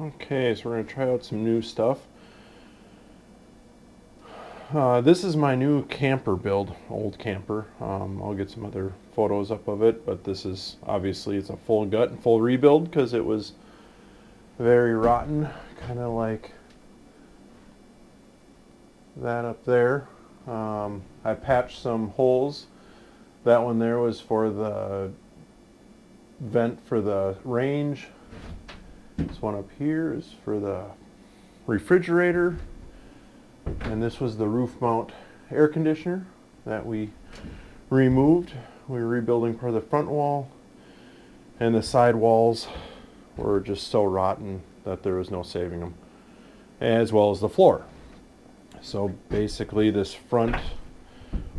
Okay, so we're going to try out some new stuff. This is my new camper build, old camper. I'll get some other photos up of it, but this is obviously it's a full gut and full rebuild because it was very rotten, kind of like that up there. I patched some holes. That one there was for the vent for the range. This one up here is for the refrigerator. And this was the roof mount air conditioner that we removed. We were rebuilding part of the front wall, and the side walls were just so rotten that there was no saving them, as well as the floor. So basically this front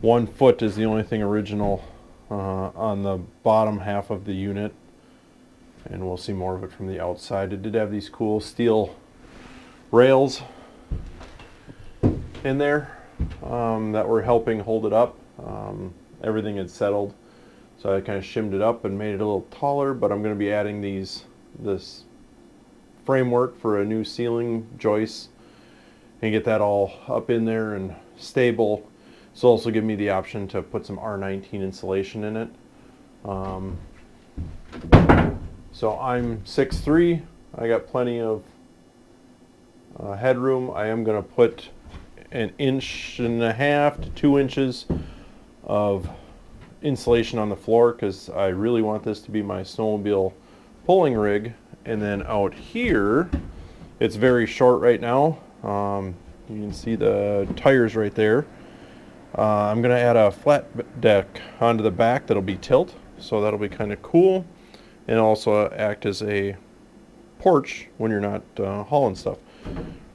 1 foot is the only thing original on the bottom half of the unit, and we'll see more of it from the outside. It did have these cool steel rails in there that were helping hold it up. Everything had settled, so I kind of shimmed it up and made it a little taller, but I'm going to be adding this framework for a new ceiling joist and get that all up in there and stable. This will also give me the option to put some R19 insulation in it. So I'm 6'3", I got plenty of headroom. I am going to put 1.5 inches to 2 inches of insulation on the floor because I really want this to be my snowmobile pulling rig. And then out here, it's very short right now. You can see the tires right there. I'm going to add a flat deck onto the back that'll be tilt, so that'll be kind of cool, and also act as a porch when you're not hauling stuff.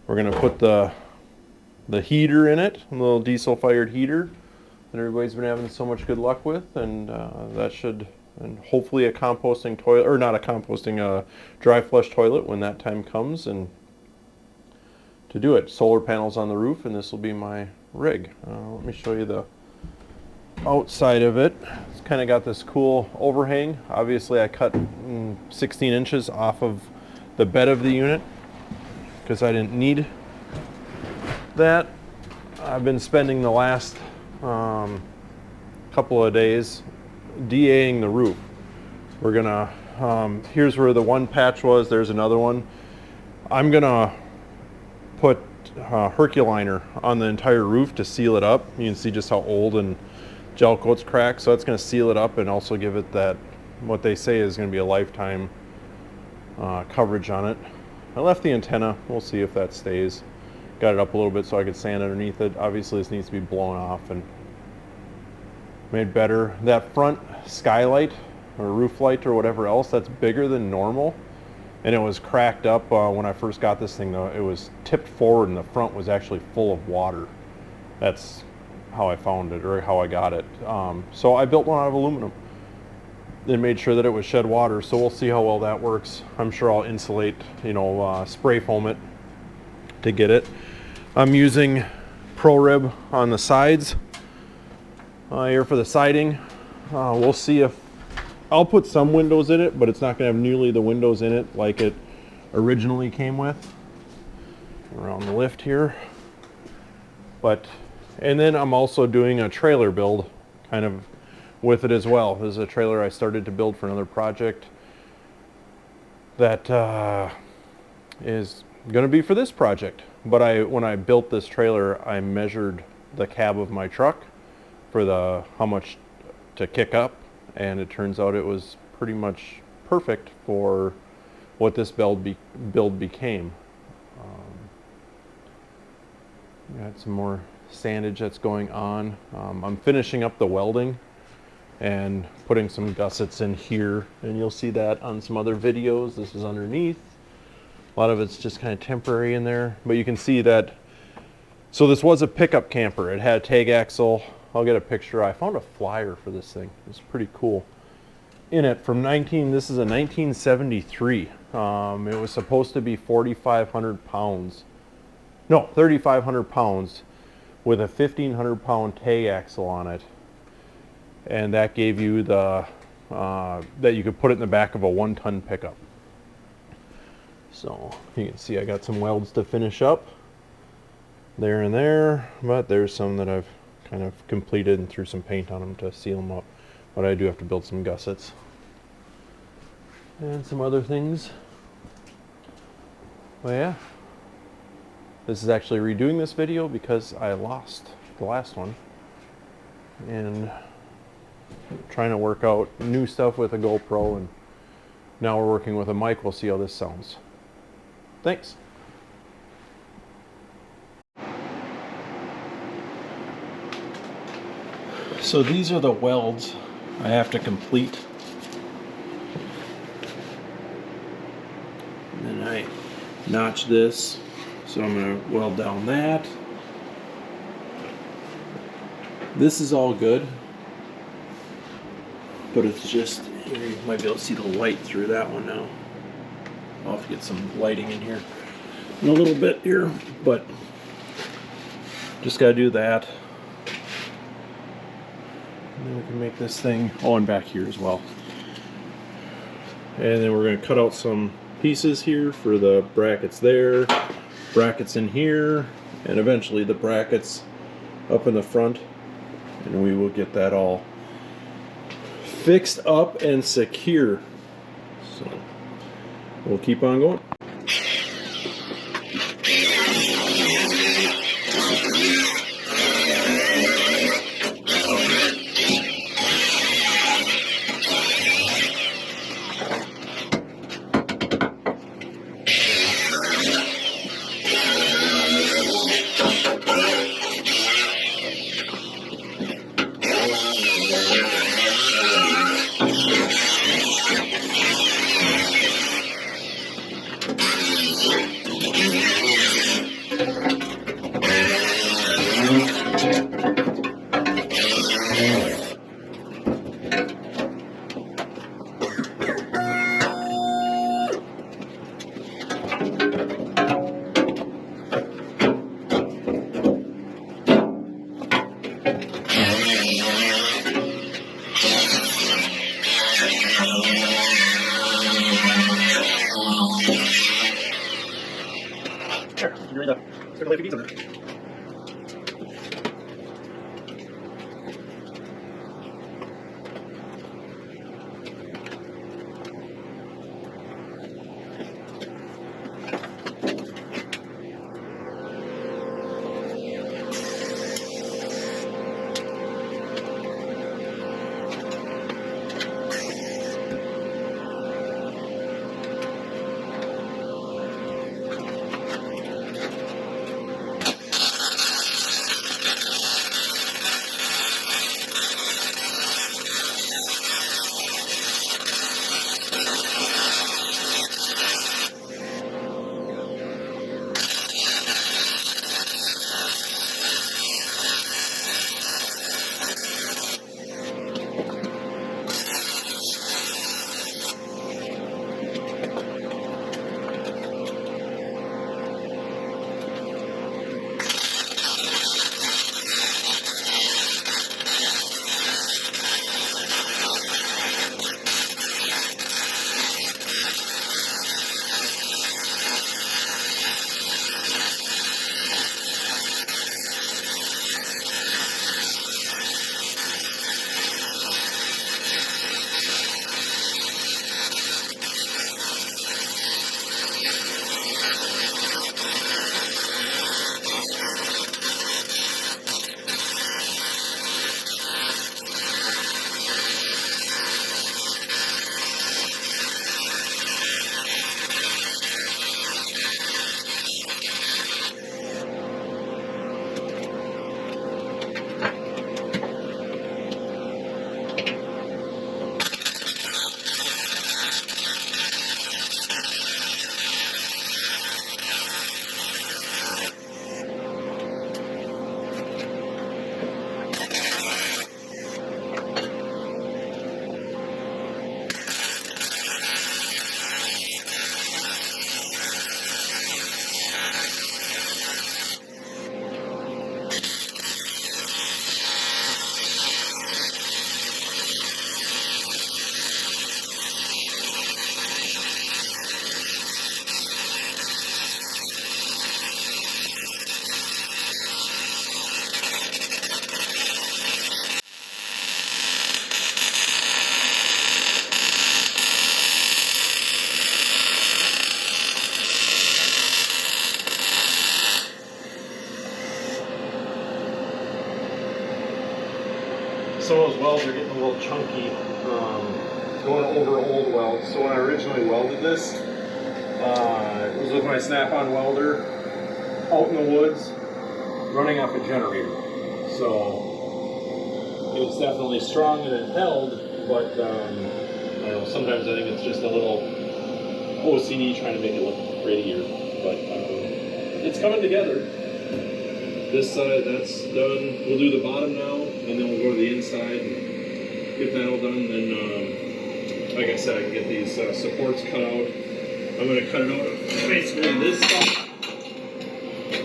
We're going to put the heater in it, a little diesel fired heater that everybody's been having so much good luck with, and that should, and hopefully a composting toilet, or not a composting, a dry flush toilet when that time comes, and to do it. Solar panels on the roof, and this will be my rig. Let me show you the outside of it. It's kind of got this cool overhang. Obviously I cut 16 inches off of the bed of the unit because I didn't need that. I've been spending the last couple of days DAing the roof. We're gonna, here's where the one patch was, there's another one. I'm gonna put Herculiner on the entire roof to seal it up. You can see just how old and gel coat's cracked, so that's going to seal it up and also give it that, what they say is going to be a lifetime coverage on it. I left the antenna, we'll see if that stays. Got it up a little bit so I could sand underneath it. Obviously this needs to be blown off and made better. That front skylight or roof light or whatever else, that's bigger than normal. And it was cracked up when I first got this thing though. It was tipped forward and the front was actually full of water. That's how I found it, or how I got it. So I built one out of aluminum and made sure that it would shed water. So we'll see how well that works. I'm sure I'll insulate, spray foam it to get it. I'm using Pro Rib on the sides here for the siding. We'll see if I'll put some windows in it, but it's not going to have nearly the windows in it like it originally came with. Around the lift here. And then I'm also doing a trailer build kind of with it as well. This is a trailer I started to build for another project that is going to be for this project. But when I built this trailer, I measured the cab of my truck for how much to kick up. And it turns out it was pretty much perfect for what this build became. Got some more sandage that's going on. I'm finishing up the welding and putting some gussets in here, and you'll see that on some other videos. This is underneath. A lot of it's just kind of temporary in there, but you can see that. So this was a pickup camper. It had a tag axle. I'll get a picture. I found a flyer for this thing. It's pretty cool. In it from this is a 1973. It was supposed to be 4,500 pounds. No, 3,500 pounds with a 1,500 pound tag axle on it. And that gave you that you could put it in the back of a 1-ton pickup. So you can see I got some welds to finish up there and there, but there's some that I've kind of completed and threw some paint on them to seal them up. But I do have to build some gussets and some other things. But yeah, this is actually redoing this video because I lost the last one, and trying to work out new stuff with a GoPro, and now we're working with a mic. We'll see how this sounds. Thanks. So these are the welds I have to complete. And then I notch this, so I'm going to weld down that. This is all good, but it's just, you might be able to see the light through that one now. I'll have to get some lighting in here in a little bit here, but just got to do that. And then we can make this thing, oh, and back here as well. And then we're going to cut out some pieces here for the brackets there, brackets in here, and eventually the brackets up in the front. And we will get that all fixed up and secure. So we'll keep on going. Here, you read the circle like a pizza. a little chunky going over old welds. So when I originally welded this, it was with my snap-on welder out in the woods running off a generator. So it's definitely strong and it held, but I don't know, sometimes I think it's just a little OCD trying to make it look prettier. But it's coming together. This side, that's done. We'll do the bottom now, and then we'll go to the inside and get that all done. Then, like I said, I can get these supports cut out. I'm going to cut it out basically this stuff,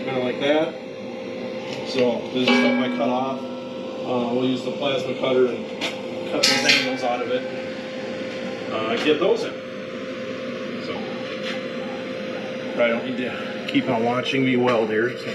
kind of like that. So this is stuff I cut off. We'll use the plasma cutter and cut these angles out of it. Get those in. So I don't need to keep on watching me weld here. So.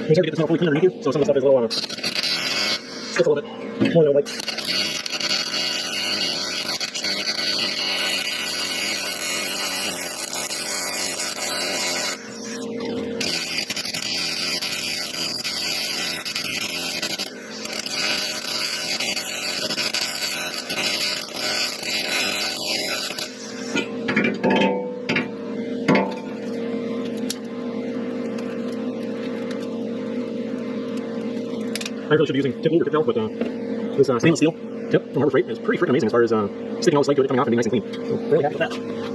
It's hard to get this all fully clean underneath you, so some of the stuff is a little, sticks a little bit more than I would like. I really should be using tip or tip gel, but this stainless steel tip from Harbor Freight is pretty freaking amazing as far as sticking all the slag to it, coming off and being nice and clean. So really happy with that.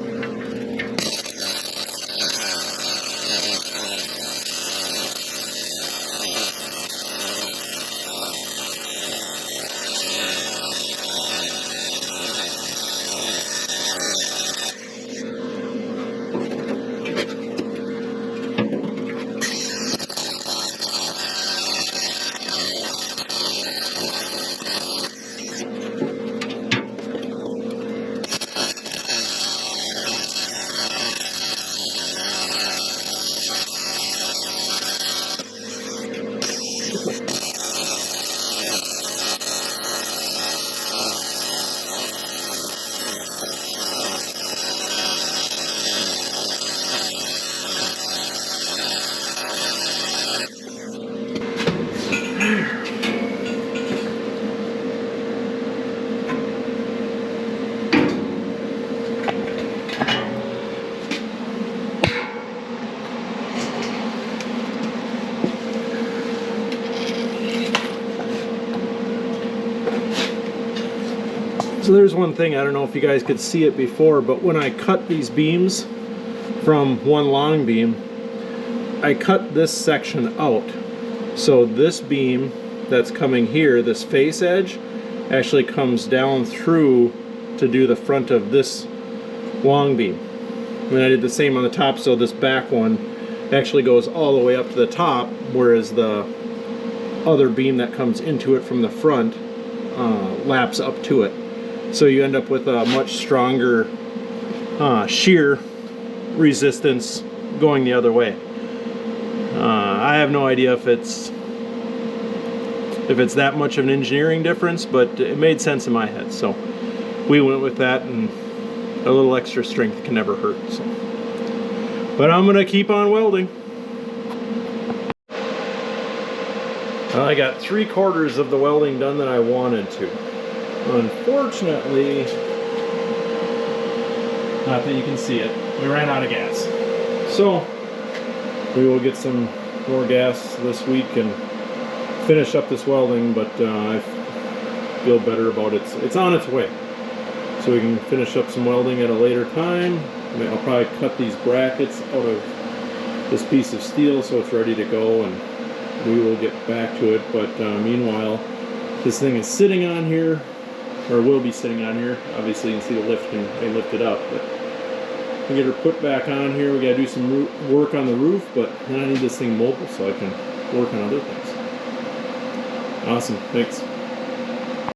So there's one thing, I don't know if you guys could see it before, but when I cut these beams from one long beam, I cut this section out. So this beam that's coming here, this face edge, actually comes down through to do the front of this long beam. And I did the same on the top, so this back one actually goes all the way up to the top, whereas the other beam that comes into it from the front laps up to it. So you end up with a much stronger shear resistance going the other way. I have no idea if it's that much of an engineering difference, but it made sense in my head, so we went with that, and a little extra strength can never hurt. So. But I'm gonna keep on welding. Well, I got 3/4 of the welding done that I wanted to. Unfortunately, not that you can see it, we ran out of gas. So we will get some more gas this week and finish up this welding, but I feel better about it. It's on its way. So we can finish up some welding at a later time. I'll probably cut these brackets out of this piece of steel so it's ready to go, and we will get back to it. But meanwhile, this thing is sitting on here, or will be sitting on here. Obviously you can see the lift, and they lift it up, but we get her put back on here. We gotta do some work on the roof, but then I need this thing mobile so I can work on other things. Awesome, thanks.